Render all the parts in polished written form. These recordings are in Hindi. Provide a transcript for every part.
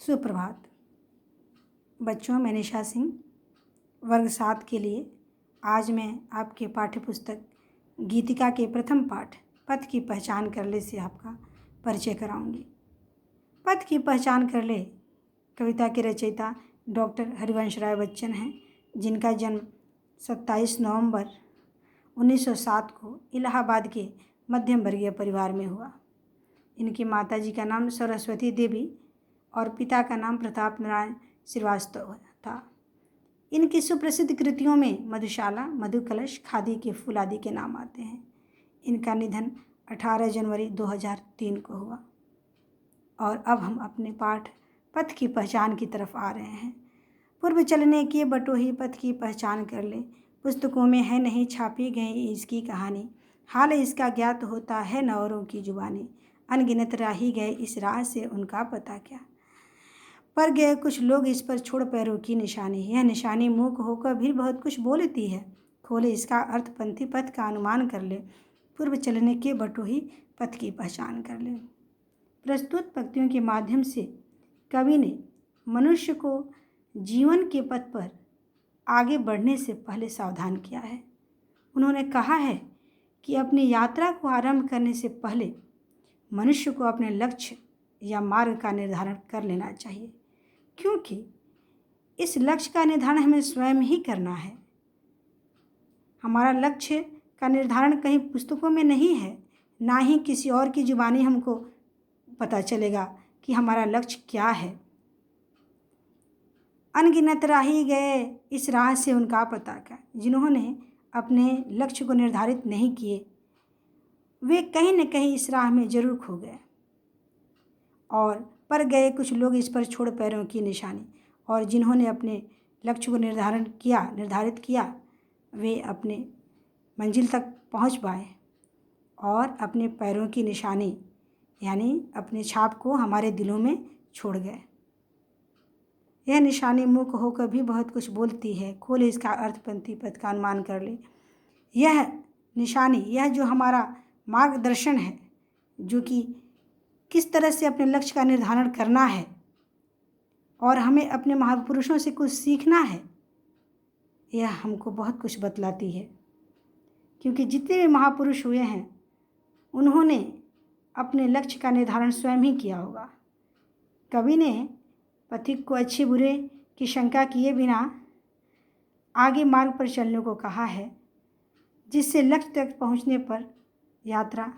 सुप्रभात बच्चों, मैं निशा सिंह वर्ग 7 के लिए आज मैं आपके पाठ्य पुस्तक गीतिका के प्रथम पाठ पथ की पहचान कर ले से आपका परिचय कराऊंगी। पथ की पहचान कर ले कविता के रचयिता डॉक्टर हरिवंश राय बच्चन हैं, जिनका जन्म 27 नवंबर 1907 को इलाहाबाद के मध्यम वर्गीय परिवार में हुआ। इनकी माताजी का नाम सरस्वती देवी और पिता का नाम प्रताप नारायण श्रीवास्तव था। इनकी सुप्रसिद्ध कृतियों में मधुशाला, मधुकलश, खादी के फूल आदि के नाम आते हैं। इनका निधन 18 जनवरी 2003 को हुआ। और अब हम अपने पाठ पथ की पहचान की तरफ आ रहे हैं। पूर्व चलने की बटोही पथ की पहचान कर ले, पुस्तकों में है नहीं छापी गई इसकी कहानी, हाल इसका ज्ञात होता है न औरों की जुबानी, अनगिनत राही गए इस राह से उनका पता क्या, पर गए कुछ लोग इस पर छोड़ पैरों की निशानी, यह निशानी मूक होकर भी बहुत कुछ बोलती है, खोले इसका अर्थ पंथी पथ का अनुमान कर ले, पूर्व चलने के बटोही पथ की पहचान कर ले। प्रस्तुत पंक्तियों के माध्यम से कवि ने मनुष्य को जीवन के पथ पर आगे बढ़ने से पहले सावधान किया है। उन्होंने कहा है कि अपनी यात्रा को आरंभ करने से पहले मनुष्य को अपने लक्ष्य या मार्ग का निर्धारण कर लेना चाहिए, क्योंकि इस लक्ष्य का निर्धारण हमें स्वयं ही करना है। हमारा लक्ष्य का निर्धारण कहीं पुस्तकों में नहीं है, ना ही किसी और की जुबानी हमको पता चलेगा कि हमारा लक्ष्य क्या है। अनगिनत राही गए इस राह से उनका पता क्या, जिन्होंने अपने लक्ष्य को निर्धारित नहीं किए वे कहीं न कहीं इस राह में जरूर खो गए। और पर गए कुछ लोग इस पर छोड़ पैरों की निशानी, और जिन्होंने अपने लक्ष्य को निर्धारित किया वे अपने मंजिल तक पहुंच पाए और अपने पैरों की निशानी यानी अपने छाप को हमारे दिलों में छोड़ गए। यह निशानी मूक होकर भी बहुत कुछ बोलती है, खोले इसका अर्थ पंथी पथ का अनुमान कर ले। यह निशानी, यह जो हमारा मार्गदर्शन है, जो कि किस तरह से अपने लक्ष्य का निर्धारण करना है और हमें अपने महापुरुषों से कुछ सीखना है, यह हमको बहुत कुछ बतलाती है। क्योंकि जितने भी महापुरुष हुए हैं उन्होंने अपने लक्ष्य का निर्धारण स्वयं ही किया होगा। कवि ने पथिक को अच्छे बुरे की शंका किए बिना आगे मार्ग पर चलने को कहा है, जिससे लक्ष्य तक पहुंचने पर यात्रा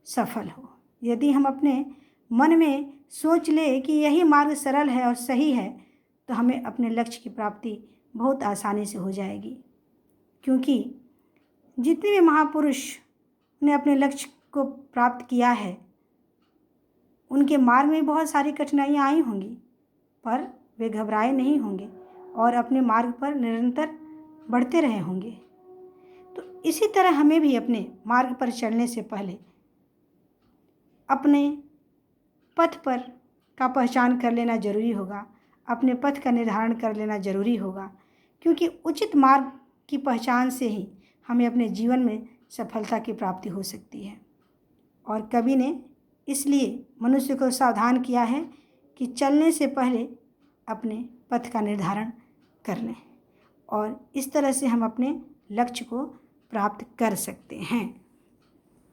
सफल हो। यदि हम अपने मन में सोच ले कि यही मार्ग सरल है और सही है, तो हमें अपने लक्ष्य की प्राप्ति बहुत आसानी से हो जाएगी। क्योंकि जितने भी महापुरुष ने अपने लक्ष्य को प्राप्त किया है, उनके मार्ग में बहुत सारी कठिनाइयाँ आई होंगी, पर वे घबराए नहीं होंगे और अपने मार्ग पर निरंतर बढ़ते रहे होंगे। तो इसी तरह हमें भी अपने मार्ग पर चलने से पहले अपने पथ पर का पहचान कर लेना जरूरी होगा, अपने पथ का निर्धारण कर लेना जरूरी होगा, क्योंकि उचित मार्ग की पहचान से ही हमें अपने जीवन में सफलता की प्राप्ति हो सकती है। और कवि ने इसलिए मनुष्य को सावधान किया है कि चलने से पहले अपने पथ का निर्धारण कर लें, और इस तरह से हम अपने लक्ष्य को प्राप्त कर सकते हैं।